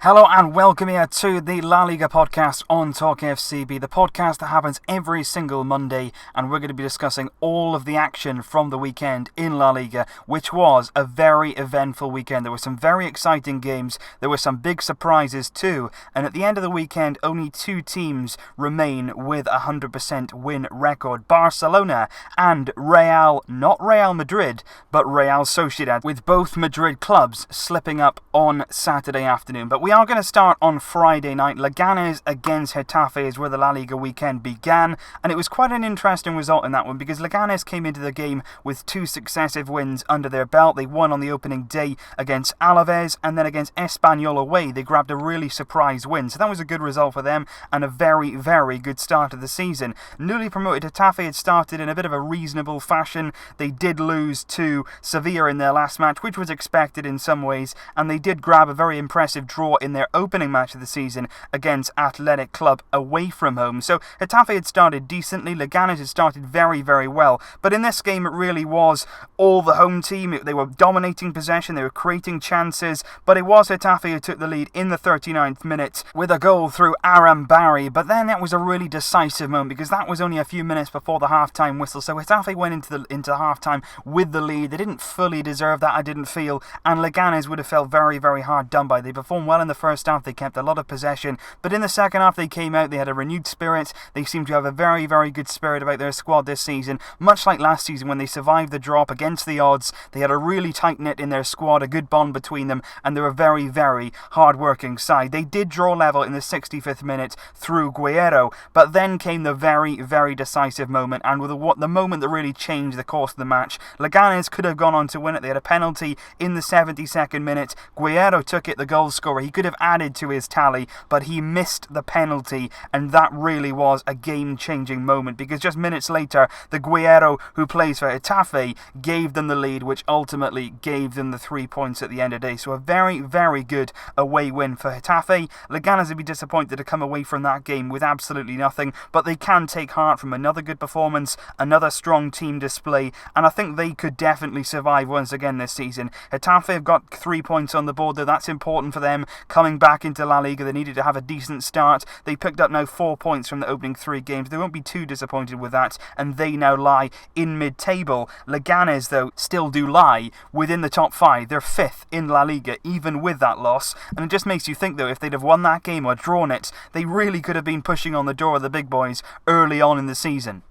Hello and welcome here to the La Liga podcast on Talk FCB, the podcast that happens every single Monday, and we're going to be discussing all of the action from the weekend in La Liga, which was a very eventful weekend. There were some very exciting games, there were some big surprises too, and at the end of the weekend only two teams remain with a 100% win record: Barcelona and not Real Madrid, but Real Sociedad, with both Madrid clubs slipping up on Saturday afternoon. But we are going to start on Friday night. Leganes against Getafe is where the La Liga weekend began, and it was quite an interesting result in that one because Leganes came into the game with two successive wins under their belt. They won on the opening day against Alaves, and then against Espanyol away they grabbed a really surprise win. So that was a good result for them and a very, very good start of the season. Newly promoted Getafe had started in a bit of a reasonable fashion. They did lose to Sevilla in their last match, which was expected in some ways, and they did grab a very impressive draw in their opening match of the season against Atletico away from home. So Getafe had started decently, Leganes had started very, very well, but in this game it really was all the home team. They were dominating possession, they were creating chances, but it was Getafe who took the lead in the 39th minute with a goal through Aram Barry. But then that was a really decisive moment because that was only a few minutes before the half-time whistle. So Getafe went into half-time with the lead. They didn't fully deserve that, I didn't feel, and Leganes would have felt very, very hard done by. They performed well in the first half, they kept a lot of possession, but in the second half they came out, they had a renewed spirit. They seem to have a very, very good spirit about their squad this season, much like last season when they survived the drop against the odds. They had a really tight knit in their squad, a good bond between them, and they're a very, very hard-working side. They did draw level in the 65th minute through Guerrero, but then came the very, very decisive moment, and with the moment that really changed the course of the match. Leganes could have gone on to win it. They had a penalty in the 72nd minute. Guerrero took it, the goal scorer. He could have added to his tally, but he missed the penalty, and that really was a game-changing moment because just minutes later, the Guerrero who plays for Getafe gave them the lead, which ultimately gave them the 3 points at the end of the day. So a very, very good away win for Getafe. Leganes would be disappointed to come away from that game with absolutely nothing, but they can take heart from another good performance, another strong team display, and I think they could definitely survive once again this season. Getafe have got 3 points on the board, though that's important for them. Coming back into La Liga, they needed to have a decent start. They picked up now 4 points from the opening 3 games. They won't be too disappointed with that, and they now lie in mid-table. Leganes, though, still do lie within the top 5. They're 5th in La Liga, even with that loss, and it just makes you think, though, if they'd have won that game or drawn it, they really could have been pushing on the door of the big boys early on in the season.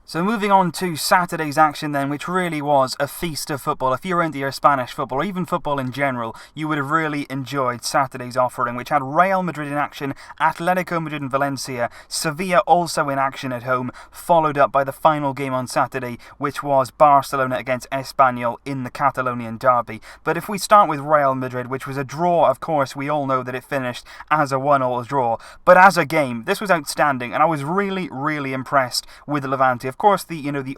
So moving on to Saturday's action then, which really was a feast of football. If you're into your Spanish football, or even football in general, you would have really enjoyed Saturday's offering, which had Real Madrid in action, Atletico Madrid and Valencia, Sevilla also in action at home, followed up by the final game on Saturday, which was Barcelona against Espanyol in the Catalonian derby. But if we start with Real Madrid, which was a draw, of course, we all know that it finished as a 1-1 draw. But as a game, this was outstanding, and I was really, really impressed with Levante. Of course,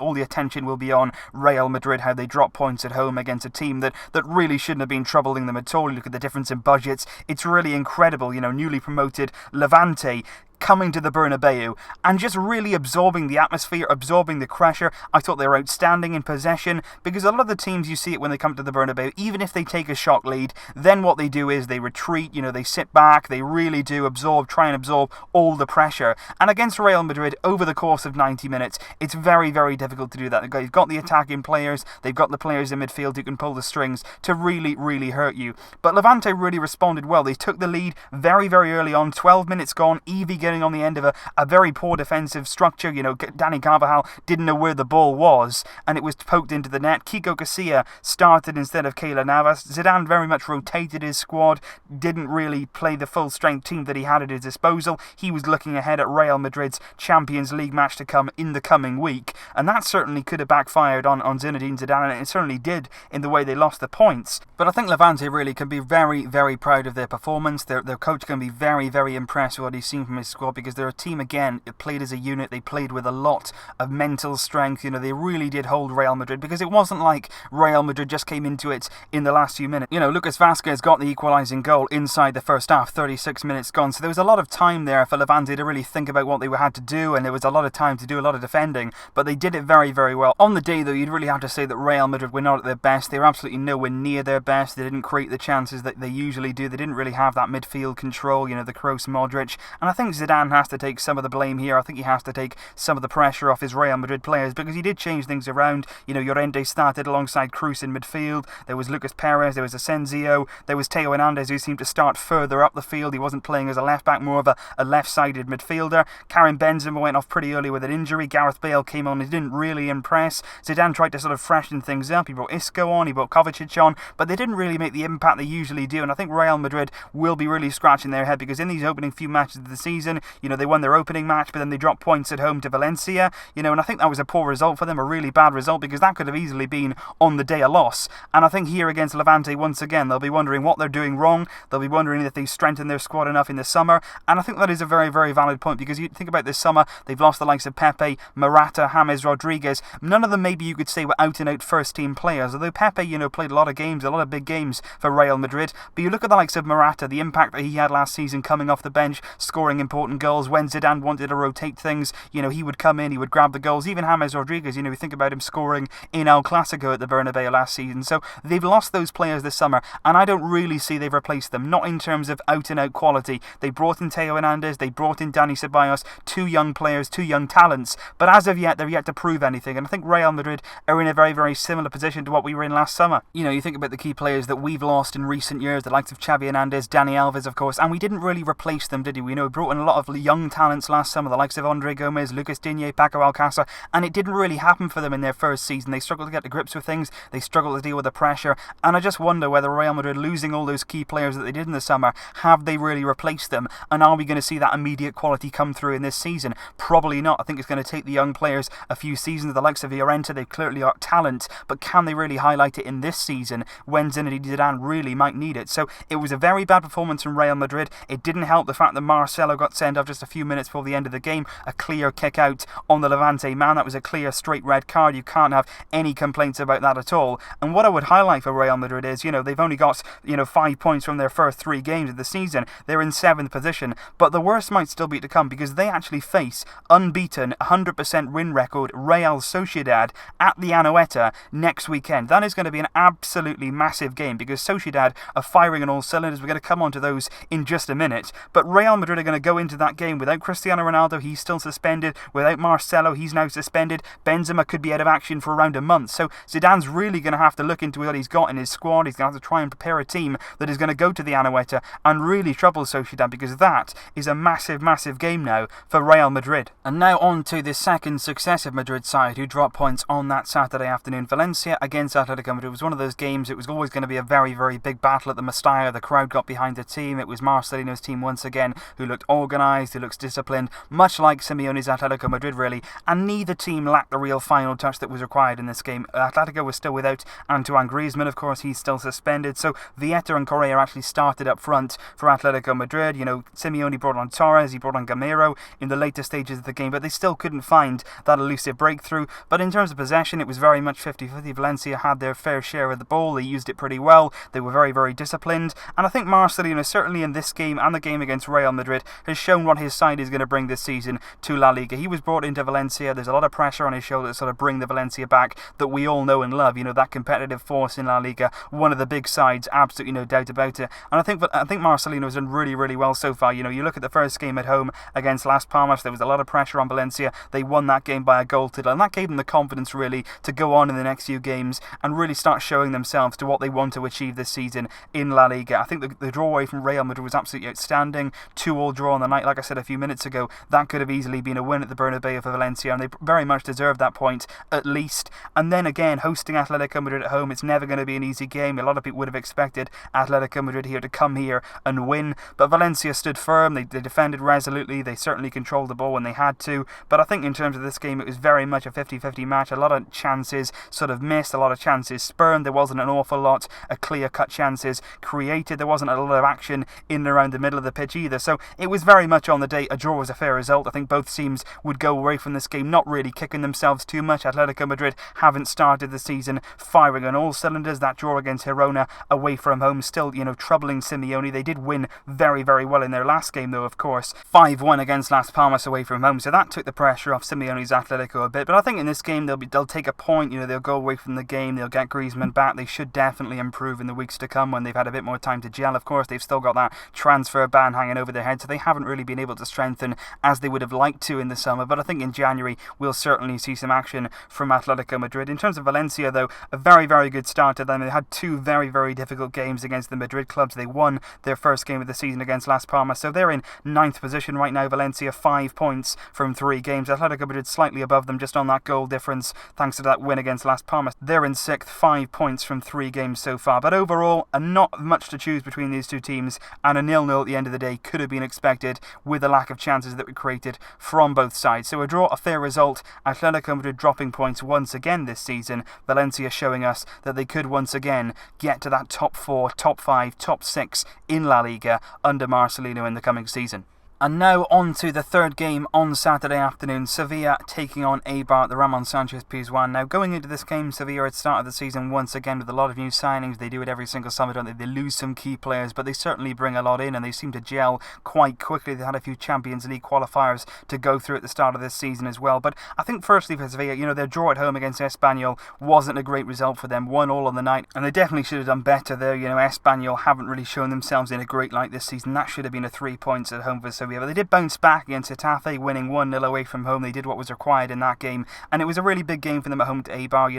all the attention will be on Real Madrid, how they drop points at home against a team that really shouldn't have been troubling them at all. Look at the difference in budgets. It's really incredible, newly promoted Levante coming to the Bernabeu and just really absorbing the atmosphere, absorbing the pressure. I thought they were outstanding in possession because a lot of the teams, you see it when they come to the Bernabeu, even if they take a shock lead, then what they do is they retreat, they sit back, they really do try and absorb all the pressure. And against Real Madrid, over the course of 90 minutes, it's very, very difficult to do that. They've got the attacking players, they've got the players in midfield who can pull the strings to really, really hurt you. But Levante really responded well. They took the lead very, very early on, 12 minutes gone, Evie getting on the end of a very poor defensive structure. Dani Carvajal didn't know where the ball was, and it was poked into the net. Kiko Casilla started instead of Keylor Navas. Zidane very much rotated his squad, didn't really play the full-strength team that he had at his disposal. He was looking ahead at Real Madrid's Champions League match to come in the coming week, and that certainly could have backfired on Zinedine Zidane, and it certainly did in the way they lost the points. But I think Levante really can be very, very proud of their performance. Their coach can be very, very impressed with what he's seen from his squad. squad, because they're a team, again, that played as a unit. They played with a lot of mental strength. They really did hold Real Madrid, because it wasn't like Real Madrid just came into it in the last few minutes. Lucas Vazquez got the equalising goal inside the first half, 36 minutes gone, so there was a lot of time there for Levante to really think about what they had to do, and there was a lot of time to do a lot of defending, but they did it very, very well. On the day, though, you'd really have to say that Real Madrid were not at their best. They were absolutely nowhere near their best. They didn't create the chances that they usually do. They didn't really have that midfield control, the Kroos, Modric, and I think Zidane has to take some of the blame here. I think he has to take some of the pressure off his Real Madrid players, because he did change things around. Llorente started alongside Kroos in midfield. There was Lucas Perez, there was Asensio, there was Theo Hernandez, who seemed to start further up the field. He wasn't playing as a left-back, more of a left-sided midfielder. Karim Benzema went off pretty early with an injury. Gareth Bale came on and didn't really impress. Zidane tried to sort of freshen things up. He brought Isco on, he brought Kovacic on, but they didn't really make the impact they usually do, and I think Real Madrid will be really scratching their head, because in these opening few matches of the season, they won their opening match, but then they dropped points at home to Valencia, and I think that was a poor result for them, a really bad result, because that could have easily been, on the day, a loss. And I think here against Levante, once again, they'll be wondering what they're doing wrong. They'll be wondering if they've strengthened their squad enough in the summer, and I think that is a very, very valid point, because you think about this summer, they've lost the likes of Pepe, Morata, James Rodriguez. None of them, maybe you could say, were out-and-out first-team players, although Pepe, played a lot of games, a lot of big games for Real Madrid. But you look at the likes of Morata, the impact that he had last season coming off the bench, scoring important goals. When Zidane wanted to rotate things, he would come in, he would grab the goals. Even James Rodriguez, you think about him scoring in El Clasico at the Bernabeu last season. So they've lost those players this summer, and I don't really see they've replaced them, not in terms of out-and-out quality. They brought in Theo Hernandez, they brought in Dani Ceballos, two young players, two young talents, but as of yet, they're yet to prove anything, and I think Real Madrid are in a very, very similar position to what we were in last summer. You think about the key players that we've lost in recent years, the likes of Xavi Hernandez, Dani Alves, of course, and we didn't really replace them, did we? We brought in a lot of young talents last summer, the likes of Andre Gomez, Lucas Digne, Paco Alcácer, and it didn't really happen for them in their first season. They struggled to get to grips with things, they struggled to deal with the pressure, and I just wonder whether Real Madrid, losing all those key players that they did in the summer, have they really replaced them, and are we going to see that immediate quality come through in this season? Probably not. I think it's going to take the young players a few seasons. The likes of Llorente, they've clearly got talent, but can they really highlight it in this season when Zinedine Zidane really might need it? So it was a very bad performance from Real Madrid. It didn't help the fact that Marcelo got sent off just a few minutes before the end of the game, a clear kick out on the Levante man. That was a clear straight red card. You can't have any complaints about that at all. And what I would highlight for Real Madrid is, they've only got 5 points from their first 3 games of the season. They're in 7th position, but the worst might still be to come, because they actually face unbeaten 100% win record Real Sociedad at the Anoeta next weekend. That is going to be an absolutely massive game, because Sociedad are firing on all cylinders. We're going to come on to those in just a minute, but Real Madrid are going to go into that game without Cristiano Ronaldo. He's still suspended. Without Marcelo, he's now suspended. Benzema could be out of action for around a month, so Zidane's really going to have to look into what he's got in his squad. He's going to have to try and prepare a team that is going to go to the Anoeta and really trouble Sociedad, because that is a massive, massive game now for Real Madrid. And now on to the second successive Madrid side, who dropped points on that Saturday afternoon. Valencia against Atletico Madrid. It was one of those games, it was always going to be a very, very big battle at the Mestalla. The crowd got behind the team. It was Marcelino's team once again, who looked organised, who looks disciplined, much like Simeone's Atletico Madrid, really, and neither team lacked the real final touch that was required in this game. Atletico was still without Antoine Griezmann, of course, he's still suspended, so Vieta and Correa actually started up front for Atletico Madrid. Simeone brought on Torres, he brought on Gamero in the later stages of the game, but they still couldn't find that elusive breakthrough. But in terms of possession, it was very much 50-50. Valencia had their fair share of the ball, they used it pretty well, they were very, very disciplined, and I think Marcelino, certainly in this game and the game against Real Madrid, has shown what his side is going to bring this season to La Liga. He was brought into Valencia, there's a lot of pressure on his shoulders to sort of bring the Valencia back that we all know and love, that competitive force in La Liga, one of the big sides, absolutely no doubt about it. And I think Marcelino has done really, really well so far. You look at the first game at home against Las Palmas, there was a lot of pressure on Valencia. They won that game by a goal to nil, and that gave them the confidence really to go on in the next few games and really start showing themselves to what they want to achieve this season in La Liga. I think the draw away from Real Madrid was absolutely outstanding. 2-2 draw on the night, like I said a few minutes ago. That could have easily been a win at the Bernabeu for Valencia, and they very much deserved that point at least. And then again, hosting Atletico Madrid at home, it's never going to be an easy game. A lot of people would have expected Atletico Madrid here to come here and win, but Valencia stood firm. They defended resolutely. They certainly controlled the ball when they had to, but I think in terms of this game, it was very much a 50-50 match. A lot of chances sort of missed, a lot of chances spurned. There wasn't an awful lot of clear-cut chances created. There wasn't a lot of action in and around the middle of the pitch either, so it was very much on the day, a draw was a fair result. I think both teams would go away from this game not really kicking themselves too much. Atletico Madrid haven't started the season firing on all cylinders. That draw against Girona away from home still, troubling Simeone. They did win very, very well in their last game, though, of course. 5-1 against Las Palmas away from home, so that took the pressure off Simeone's Atletico a bit. But I think in this game they'll take a point. They'll go away from the game. They'll get Griezmann back. They should definitely improve in the weeks to come when they've had a bit more time to gel. Of course, they've still got that transfer ban hanging over their head, so they haven't really been able to strengthen as they would have liked to in the summer. But I think in January we'll certainly see some action from Atletico Madrid. In terms of Valencia, though, a very, very good start to them. They had two very, very difficult games against the Madrid clubs. They won their first game of the season against Las Palmas, so they're in 9th position right now. Valencia 5 points from 3 games. Atletico Madrid slightly above them just on that goal difference thanks to that win against Las Palmas. They're in 6th, 5 points from 3 games so far. But overall, not much to choose between these two teams, and a 0-0 at the end of the day could have been expected with the lack of chances that were created from both sides. So a draw, a fair result. Atletico Madrid dropping points once again this season. Valencia showing us that they could once again get to that top 4, top 5, top 6 in La Liga under Marcelino in the coming season. And now on to the third game on Saturday afternoon. Sevilla taking on Eibar, the Ramon Sanchez Pizjuan. Now, going into this game, Sevilla had started the season once again with a lot of new signings. They do it every single summer, don't they? They lose some key players, but they certainly bring a lot in, and they seem to gel quite quickly. They had a few Champions League qualifiers to go through at the start of this season as well. But I think firstly for Sevilla, their draw at home against Espanyol wasn't a great result for them. 1-1 on the night, and they definitely should have done better there. Espanyol haven't really shown themselves in a great light this season. That should have been a 3 points at home for Sevilla. But they did bounce back against Getafe, winning 1-0 away from home. They did what was required in that game, and it was a really big game for them at home to Eibar.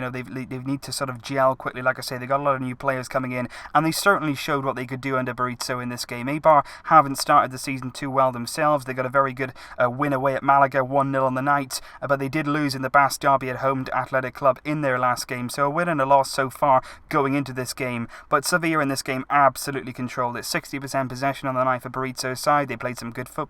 They need to sort of gel quickly. Like I say, they got a lot of new players coming in, and they certainly showed what they could do under Berizzo in this game. Eibar haven't started the season too well themselves. They got a very good win away at Malaga, 1-0 on the night, but they did lose in the Basque Derby at home to Athletic Club in their last game. So a win and a loss so far going into this game. But Sevilla in this game absolutely controlled it. 60% possession on the night for Berizzo's side. They played some good football.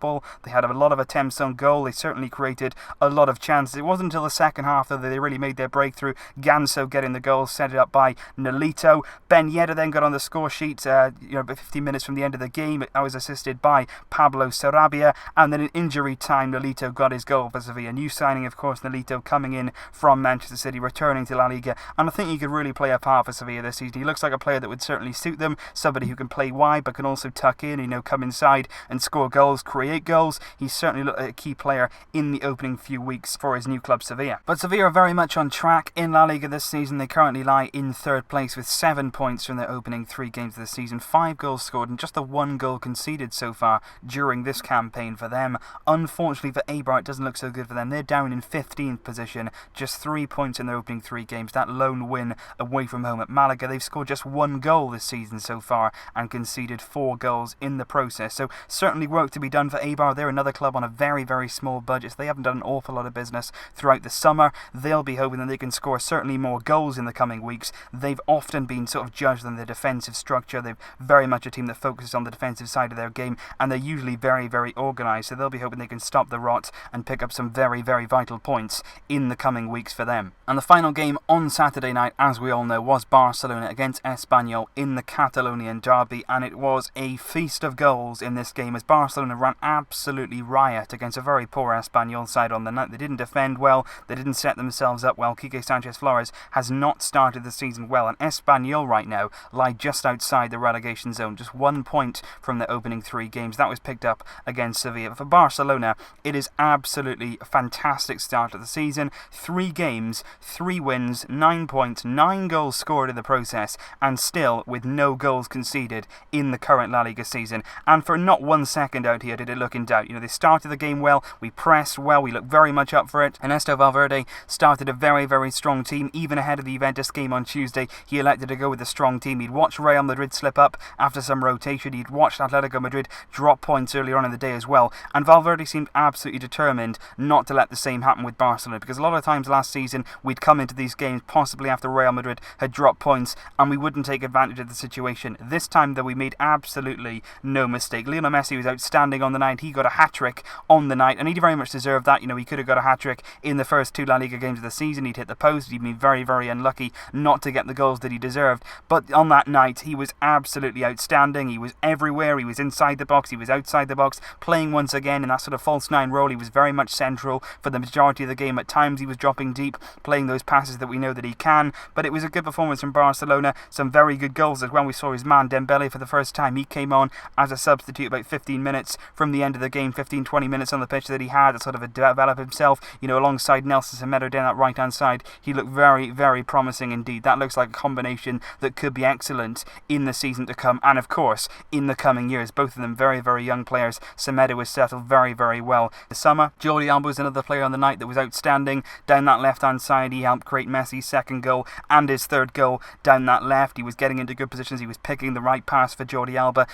They had a lot of attempts on goal. They certainly created a lot of chances. It wasn't until the second half though that they really made their breakthrough. Ganso getting the goal, set it up by Nolito. Ben Yedder then got on the score sheet 15 minutes from the end of the game. I was assisted by Pablo Sarabia, and then in injury time Nolito got his goal for Sevilla. New signing, of course, Nolito coming in from Manchester City, returning to La Liga, and I think he could really play a part for Sevilla this season. He looks like a player that would certainly suit them, somebody who can play wide but can also tuck in, come inside and score goals, create goals. He's certainly looked like a key player in the opening few weeks for his new club Sevilla. But Sevilla are very much on track in La Liga this season. They currently lie in 3rd place with 7 points from their opening 3 games of the season. 5 goals scored and just the 1 goal conceded so far during this campaign for them. Unfortunately for Eibar, it doesn't look so good for them. They're down in 15th position, just 3 points in their opening 3 games. That lone win away from home at Malaga. They've scored just 1 goal this season so far and conceded 4 goals in the process. So certainly work to be done for Eibar. They're another club on a very, very small budget. So they haven't done an awful lot of business throughout the summer. They'll be hoping that they can score certainly more goals in the coming weeks. They've often been sort of judged on their defensive structure. They're very much a team that focuses on the defensive side of their game, and they're usually very, very organised. So they'll be hoping they can stop the rot and pick up some very, very vital points in the coming weeks for them. And the final game on Saturday night, as we all know, was Barcelona against Espanyol in the Catalonian derby, and it was a feast of goals in this game as Barcelona ran absolutely riot against a very poor Espanyol side on the night. They didn't defend well, they didn't set themselves up well. Quique Sanchez Flores has not started the season well, and Espanyol right now lie just outside the relegation zone, just 1 point from their opening 3 games. That was picked up against Sevilla. For Barcelona, it is absolutely a fantastic start to the season. 3 games, 3 wins, 9 points, 9 goals scored in the process, and still with no goals conceded in the current La Liga season. And for not 1 second out here did it look in doubt. They started the game well, we pressed well, we looked very much up for it. Ernesto Valverde started a very, very strong team, even ahead of the Juventus game on Tuesday. He elected to go with a strong team. He'd watched Real Madrid slip up after some rotation. He'd watched Atletico Madrid drop points earlier on in the day as well. And Valverde seemed absolutely determined not to let the same happen with Barcelona, because a lot of times last season we'd come into these games possibly after Real Madrid had dropped points and we wouldn't take advantage of the situation. This time though, we made absolutely no mistake. Lionel Messi was outstanding on on the night. He got a hat-trick on the night, and he very much deserved that. He could have got a hat-trick in the first 2 La Liga games of the season. He'd hit the post. He'd been very, very unlucky not to get the goals that he deserved. But on that night, he was absolutely outstanding. He was everywhere. He was inside the box. He was outside the box, playing once again in that sort of false nine role. He was very much central for the majority of the game. At times, he was dropping deep, playing those passes that we know that he can. But it was a good performance from Barcelona. Some very good goals as well. We saw his man Dembele for the first time. He came on as a substitute about 15 minutes from the end of the game, 15-20 minutes on the pitch that he had to sort of develop himself, alongside Nelson Semedo down that right-hand side. He looked very, very promising indeed. That looks like a combination that could be excellent in the season to come, and of course, in the coming years. Both of them very, very young players. Semedo was settled very, very well this summer. Jordi Alba was another player on the night that was outstanding. Down that left-hand side, he helped create Messi's second goal and his third goal down that left. He was getting into good positions. He was picking the right pass for Jordi Alba.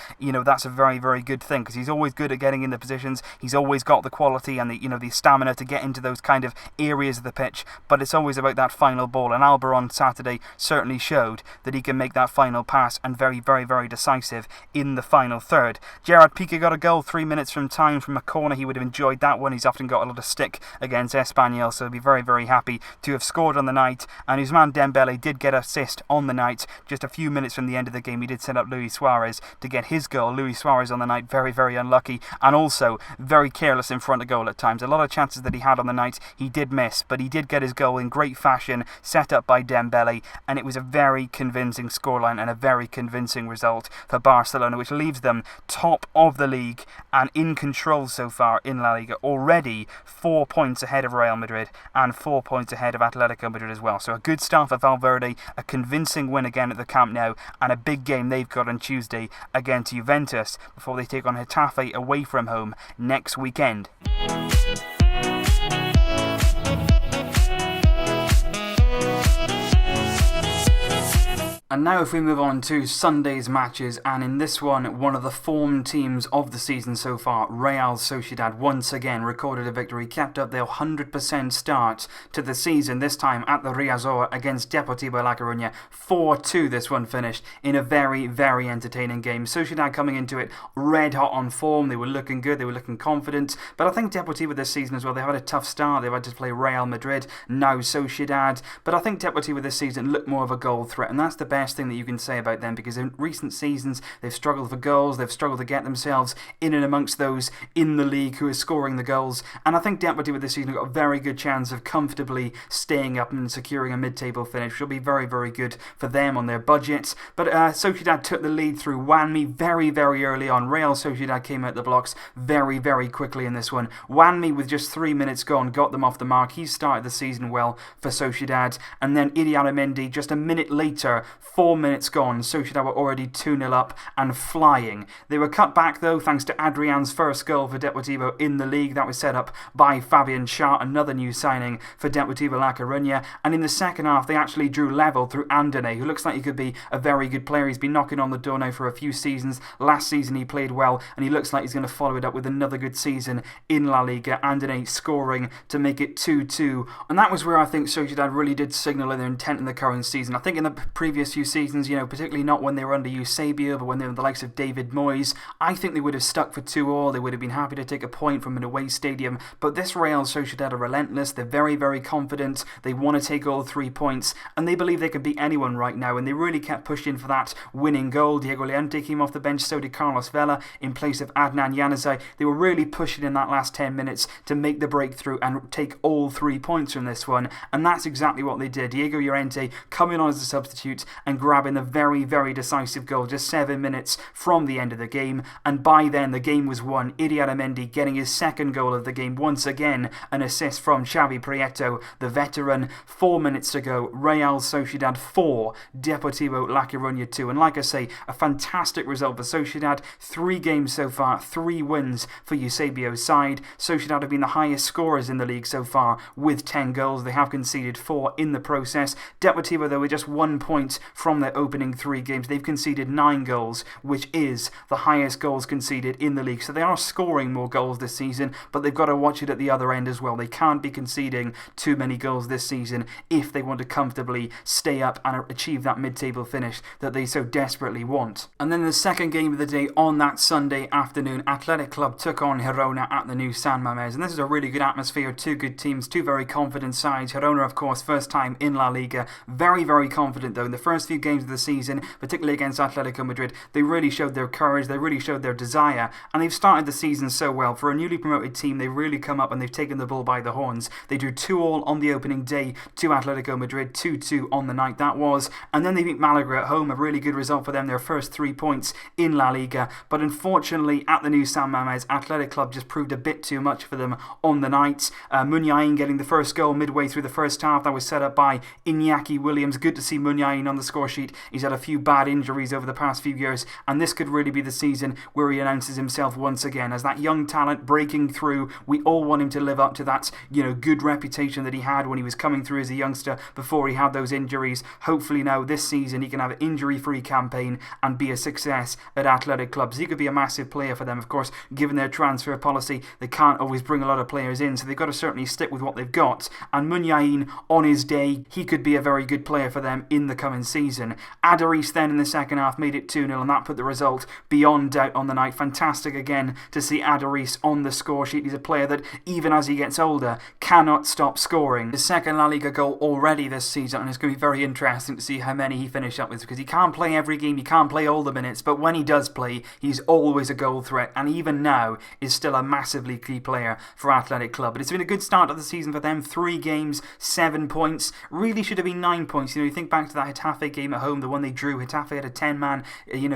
That's a very, very good thing, because he's always good at getting into positions. He's always got the quality and the stamina to get into those kind of areas of the pitch, but it's always about that final ball, and Alba on Saturday certainly showed that he can make that final pass, and very, very, very decisive in the final third. Gerard Piqué got a goal 3 minutes from time from a corner. He would have enjoyed that one. He's often got a lot of stick against Espanyol, so he'll be very, very happy to have scored on the night. And his man Dembele did get an assist on the night. Just a few minutes from the end of the game, he did set up Luis Suarez to get his goal. Luis Suarez on the night, very, very unlucky, and also very careless in front of goal at times. A lot of chances that he had on the night he did miss, but he did get his goal in great fashion, set up by Dembele, and it was a very convincing scoreline and a very convincing result for Barcelona, which leaves them top of the league and in control so far in La Liga, already 4 points ahead of Real Madrid and 4 points ahead of Atletico Madrid as well. So a good start for Valverde, a convincing win again at the Camp Nou, and a big game they've got on Tuesday against Juventus before they take on Getafe away from home next weekend. And now if we move on to Sunday's matches, and in this one of the form teams of the season so far, Real Sociedad once again recorded a victory, kept up their 100% start to the season, this time at the Riazor against Deportivo La Coruña. 4-2 this one finished in a very, very entertaining game. Sociedad coming into it red hot on form. They were looking good, they were looking confident, but I think Deportivo this season as well, they've had a tough start. They've had to play Real Madrid, now Sociedad, but I think Deportivo this season looked more of a goal threat, and that's the best thing that you can say about them, because in recent seasons they've struggled for goals, they've struggled to get themselves in and amongst those in the league who are scoring the goals, and I think Deportivo this season have got a very good chance of comfortably staying up and securing a mid-table finish, which will be very, very good for them on their budgets. But Sociedad took the lead through Wanmi very, very early on. Real Sociedad came out the blocks very, very quickly in this one. Wanmi, with just 3 minutes gone, got them off the mark. He started the season well for Sociedad, and then Iriaramendi just a minute later, 4 minutes gone, Sociedad were already 2-0 up and flying. They were cut back though thanks to Adrian's first goal for Deportivo in the league. That was set up by Fabian Schär, another new signing for Deportivo La Coruña, and in the second half they actually drew level through Andone, who looks like he could be a very good player. He's been knocking on the door now for a few seasons. Last season he played well, and he looks like he's going to follow it up with another good season in La Liga. Andone scoring to make it 2-2, and that was where I think Sociedad really did signal their intent in the current season. I think in the previous few seasons, particularly not when they were under Eusebio, but when they were the likes of David Moyes, I think they would have stuck for 2-2. They would have been happy to take a point from an away stadium, but this Real Sociedad are relentless. They're very, very confident. They want to take all 3 points, and they believe they can beat anyone right now, and they really kept pushing for that winning goal. Diego Leante came off the bench, so did Carlos Vela in place of Adnan Januzaj. They were really pushing in that last 10 minutes to make the breakthrough and take all 3 points from this one, and that's exactly what they did. Diego Llorente coming on as a substitute and grabbing the very, very decisive goal just 7 minutes from the end of the game, and by then the game was won. Iriaramendi getting his second goal of the game, once again an assist from Xavi Prieto, the veteran. 4 minutes to go, Real Sociedad 4, Deportivo La Coruña 2, and like I say, a fantastic result for Sociedad. 3 games so far, 3 wins for Eusebio's side. Sociedad have been the highest scorers in the league so far with 10 goals. They have conceded 4 in the process. Deportivo though with just 1 point from their opening 3 games. They've conceded 9 goals, which is the highest goals conceded in the league. So they are scoring more goals this season, but they've got to watch it at the other end as well. They can't be conceding too many goals this season if they want to comfortably stay up and achieve that mid-table finish that they so desperately want. And then the second game of the day on that Sunday afternoon, Athletic Club took on Girona at the new San Mamés, and this is a really good atmosphere. 2 good teams, 2 very confident sides. Girona, of course, first time in La Liga. Very, very confident though. In the first few games of the season, particularly against Atletico Madrid, they really showed their courage, they really showed their desire, and they've started the season so well. For a newly promoted team, they've really come up and they've taken the bull by the horns. They drew 2-2 on the opening day to Atletico Madrid, 2-2 on the night that was, and then they beat Malaga at home, a really good result for them, their first 3 points in La Liga. But unfortunately, at the new San Mamés, Athletic Club just proved a bit too much for them on the night. Muniain getting the first goal midway through the first half. That was set up by Iñaki Williams. Good to see Muniain on the score sheet. He's had a few bad injuries over the past few years, and this could really be the season where he announces himself once again as that young talent breaking through. We all want him to live up to that, good reputation that he had when he was coming through as a youngster before he had those injuries. Hopefully now this season he can have an injury-free campaign and be a success at Athletic Club. So he could be a massive player for them. Of course, given their transfer policy, they can't always bring a lot of players in, so they've got to certainly stick with what they've got. And Muniain, on his day, he could be a very good player for them in the coming season. Adarice then in the second half made it 2-0, and that put the result beyond doubt on the night. Fantastic again to see Adarice on the score sheet. He's a player that, even as he gets older, cannot stop scoring. His second La Liga goal already this season, and it's going to be very interesting to see how many he finishes up with, because he can't play every game, he can't play all the minutes, but when he does play, he's always a goal threat, and even now is still a massively key player for Athletic Club. But it's been a good start of the season for them. 3 games, 7 points. Really should have been 9 points. You think back to that Getafe game at home, the one they drew. Getafe had a 10-man,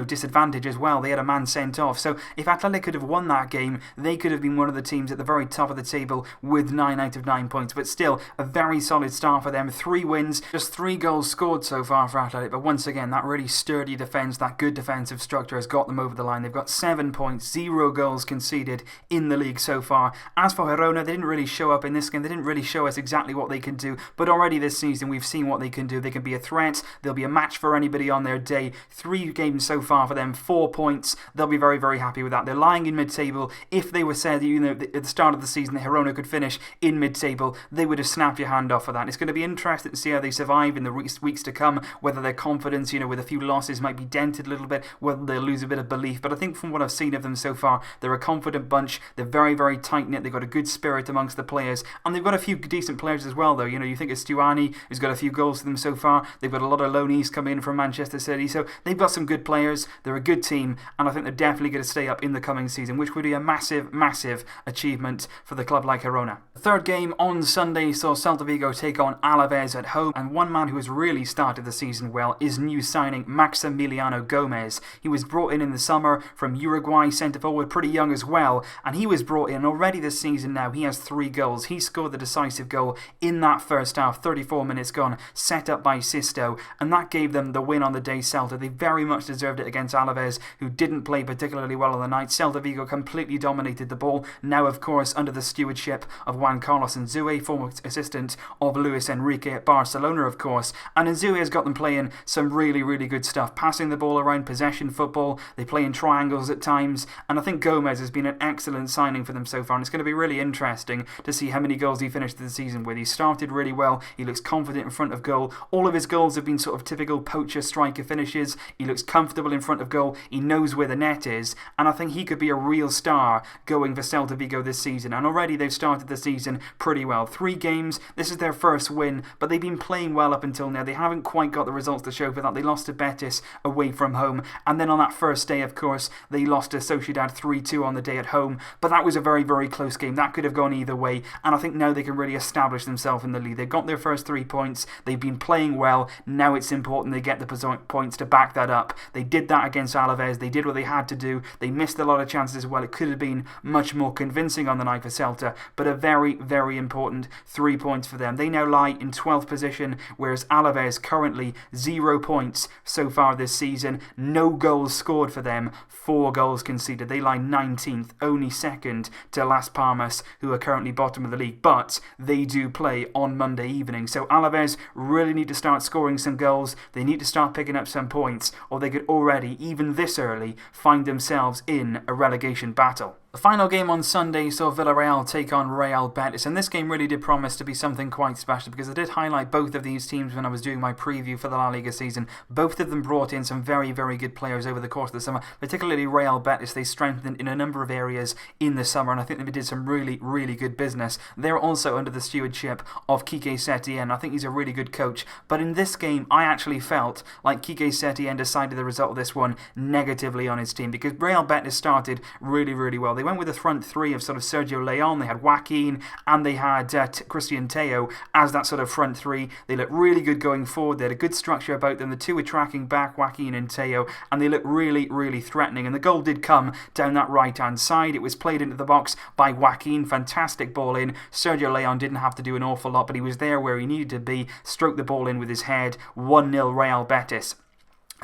disadvantage as well. They had a man sent off. So if Athletic could have won that game, they could have been one of the teams at the very top of the table with 9 out of 9 points. But still, a very solid start for them. 3 wins, just 3 goals scored so far for Athletic. But once again, that really sturdy defence, that good defensive structure has got them over the line. They've got 7 points, 0 goals conceded in the league so far. As for Girona, they didn't really show up in this game. They didn't really show us exactly what they can do. But already this season, we've seen what they can do. They can be a threat. They'll be a match for anybody on their day. 3 games so far for them, 4 points. They'll be very, very happy with that. They're lying in mid-table. If they were said, at the start of the season that Girona could finish in mid-table, they would have snapped your hand off for that. It's going to be interesting to see how they survive in the weeks to come, whether their confidence, with a few losses might be dented a little bit, whether they'll lose a bit of belief. But I think from what I've seen of them so far, they're a confident bunch. They're very, very tight-knit. They've got a good spirit amongst the players, and they've got a few decent players as well, though. You think of Stuani, who's got a few goals for them so far. They've got a lot of loanees coming in from Manchester City, so they've got some good players. They're a good team, and I think they're definitely going to stay up in the coming season, which would be a massive, massive achievement for the club like Girona. The third game on Sunday saw Celta Vigo take on Alaves at home, and one man who has really started the season well is new signing Maximiliano Gomez. He was brought in the summer from Uruguay, centre forward, pretty young as well, and he was brought in already this season now. He has 3 goals. He scored the decisive goal in that first half, 34 minutes gone, set up by Sisto, and that gave them the win on the day. Celta, they very much deserved it against Alaves, who didn't play particularly well on the night. Celta Vigo completely dominated the ball, now of course under the stewardship of Juan Carlos Nzue, former assistant of Luis Enrique at Barcelona of course, and Nzue has got them playing some really, really good stuff, passing the ball around, possession football. They play in triangles at times, and I think Gomez has been an excellent signing for them so far, and it's going to be really interesting to see how many goals he finished the season with. He started really well. He looks confident in front of goal. All of his goals have been sort of typical poacher striker finishes. He looks comfortable in front of goal. He knows where the net is, and I think he could be a real star going for Celta Vigo this season, and already they've started the season pretty well. 3 games, this is their first win, but they've been playing well up until now. They haven't quite got the results to show for that. They lost to Betis away from home, and then on that first day, of course, they lost to Sociedad 3-2 on the day at home, but that was a very, very close game. That could have gone either way, and I think now they can really establish themselves in the league. They've got their first 3 points. They've been playing well. Now it's important they get the points to back that up. They did that against Alaves. They did what they had to do. They missed a lot of chances as well. It could have been much more convincing on the night for Celta, but a very, very important 3 points for them. They now lie in 12th position, whereas Alaves currently 0 points so far this season. No goals scored for them, 4 goals conceded. They lie 19th, only second to Las Palmas, who are currently bottom of the league, but they do play on Monday evening. So Alaves really need to start scoring some goals. themselves. They need to start picking up some points, or they could already, even this early, find themselves in a relegation battle. The final game on Sunday saw Villarreal take on Real Betis, and this game really did promise to be something quite special because I did highlight both of these teams when I was doing my preview for the La Liga season. Both of them brought in some very, very good players over the course of the summer, particularly Real Betis. They strengthened in a number of areas in the summer, and I think they did some really, really good business. They're also under the stewardship of Quique Setién. I think he's a really good coach, but in this game, I actually felt like Quique Setién decided the result of this one negatively on his team because Real Betis started really, really well. They went with a front three of sort of Sergio León, they had Joaquin, and they had Christian Teo as that sort of front three. They looked really good going forward. They had a good structure about them. The two were tracking back, Joaquin and Teo, and they looked really, really threatening. And the goal did come down that right-hand side. It was played into the box by Joaquin. Fantastic ball in. Sergio León didn't have to do an awful lot, but he was there where he needed to be. Stroked the ball in with his head. 1-0 Real Betis.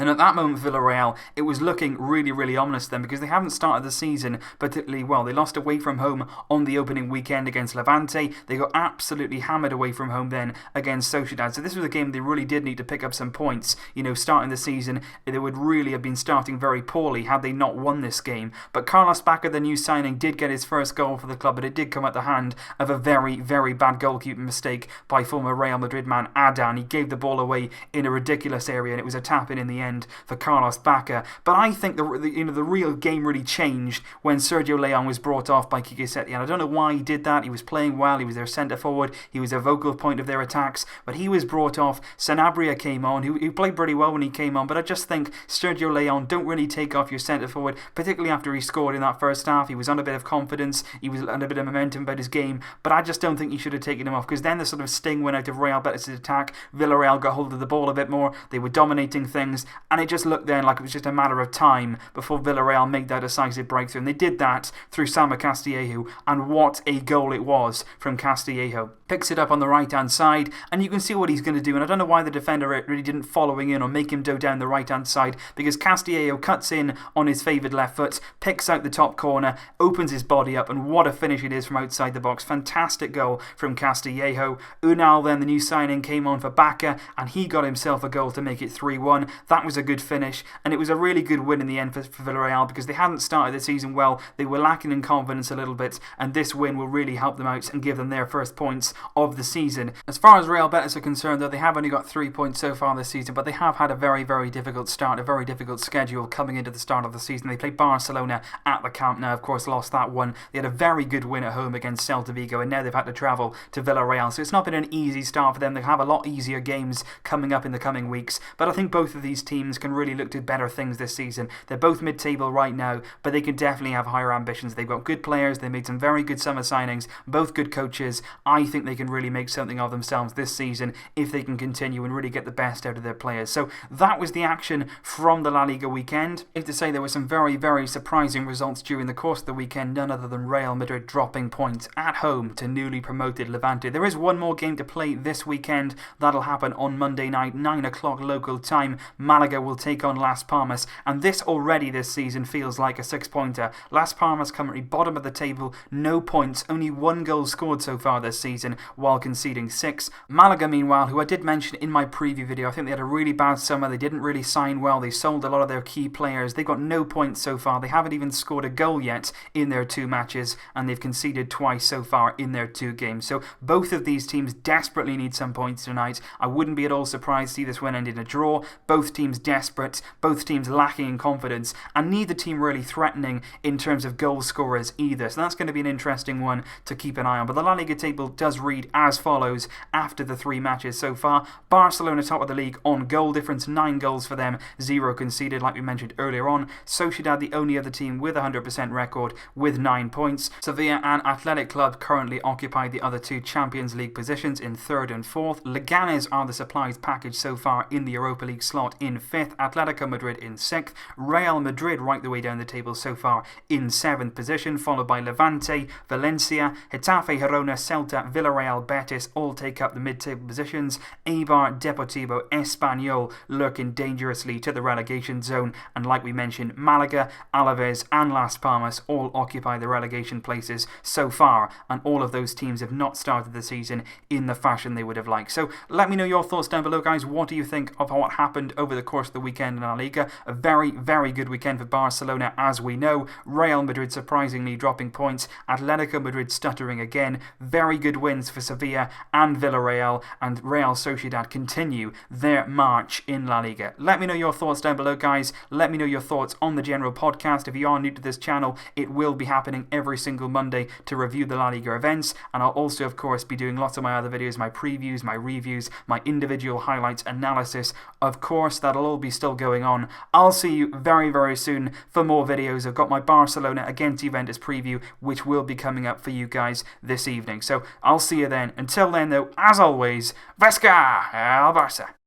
And at that moment, Villarreal, it was looking really, really ominous then because they haven't started the season particularly well. They lost away from home on the opening weekend against Levante. They got absolutely hammered away from home then against Sociedad. So this was a game they really did need to pick up some points. You know, starting the season, they would really have been starting very poorly had they not won this game. But Carlos Bacca, the new signing, did get his first goal for the club, but it did come at the hand of a very, very bad goalkeeping mistake by former Real Madrid man Adan. He gave the ball away in a ridiculous area, and it was a tap-in the end for Carlos Bacca. But I think the real game really changed when Sergio León was brought off by Quique Setién. I don't know why he did that. He was playing well. He was their centre forward. He was a vocal point of their attacks. But he was brought off. Sanabria came on. He played pretty well when he came on. But I just think Sergio León, don't really take off your centre forward, particularly after he scored in that first half. He was on a bit of confidence. He was on a bit of momentum about his game. But I just don't think you should have taken him off because then the sort of sting went out of Real Betis' attack. Villarreal got hold of the ball a bit more. They were dominating things. And it just looked then like it was just a matter of time before Villarreal made that decisive breakthrough. And they did that through Sama Castillejo. And what a goal it was from Castillejo. Picks it up on the right-hand side, and you can see what he's going to do. And I don't know why the defender really didn't follow in or make him go down the right-hand side, because Castillejo cuts in on his favoured left foot, picks out the top corner, opens his body up, and what a finish it is from outside the box. Fantastic goal from Castillejo. Unal, then, the new signing, came on for Bacca, and he got himself a goal to make it 3-1. That was a good finish, and it was a really good win in the end for Villarreal, because they hadn't started the season well. They were lacking in confidence a little bit, and this win will really help them out and give them their first points of the season. As far as Real Betis are concerned, though, they have only got 3 points so far this season, but they have had a very, very difficult start, a very difficult schedule coming into the start of the season. They played Barcelona at the Camp Nou, of course, lost that one. They had a very good win at home against Celta Vigo, and now they've had to travel to Villarreal, so it's not been an easy start for them. They have a lot easier games coming up in the coming weeks, but I think both of these teams can really look to better things this season. They're both mid-table right now, but they can definitely have higher ambitions. They've got good players, they made some very good summer signings, both good coaches. I think they can really make something of themselves this season if they can continue and really get the best out of their players. So that was the action from the La Liga weekend. I have to say there were some very, very surprising results during the course of the weekend, none other than Real Madrid dropping points at home to newly promoted Levante. There is one more game to play this weekend. That'll happen on Monday night, 9 o'clock local time. Malaga will take on Las Palmas, and this already this season feels like a 6-pointer. Las Palmas currently bottom of the table, no points, only 1 goal scored so far this season while conceding 6. Malaga, meanwhile, who I did mention in my preview video, I think they had a really bad summer. They didn't really sign well. They sold a lot of their key players. They've got no points so far. They haven't even scored a goal yet in their 2 matches, and they've conceded twice so far in their 2 games. So both of these teams desperately need some points tonight. I wouldn't be at all surprised to see this win end in a draw. Both teams desperate, both teams lacking in confidence, and neither team really threatening in terms of goal scorers either. So that's going to be an interesting one to keep an eye on. But the La Liga table does read as follows after the 3 matches so far. Barcelona top of the league on goal difference, 9 goals for them, 0 conceded like we mentioned earlier on. Sociedad, the only other team with a 100% record with 9 points. Sevilla and Athletic Club currently occupy the other 2 Champions League positions in 3rd and 4th. Leganes are the supplies package so far in the Europa League slot in 5th. Atletico Madrid in 6th. Real Madrid right the way down the table so far in 7th position, followed by Levante, Valencia, Getafe, Girona, Celta, Villarreal Villarreal, Betis all take up the mid-table positions. Eibar, Deportivo, Espanyol lurking dangerously to the relegation zone, and like we mentioned, Malaga, Alaves and Las Palmas all occupy the relegation places so far, and all of those teams have not started the season in the fashion they would have liked. So let me know your thoughts down below, guys. What do you think of what happened over the course of the weekend in La Liga? A very, very good weekend for Barcelona, as we know. Real Madrid surprisingly dropping points. Atletico Madrid stuttering again. Very good wins for Sevilla and Villarreal, and Real Sociedad continue their march in La Liga. Let me know your thoughts down below, guys. Let me know your thoughts on the general podcast. If you are new to this channel, it will be happening every single Monday to review the La Liga events, and I'll also, of course, be doing lots of my other videos, my previews, my reviews, my individual highlights, analysis. Of course, that'll all be still going on. I'll see you very, very soon for more videos. I've got my Barcelona against Juventus preview, which will be coming up for you guys this evening. So I'll see you then. Until then, though, as always, Vesca el Barça.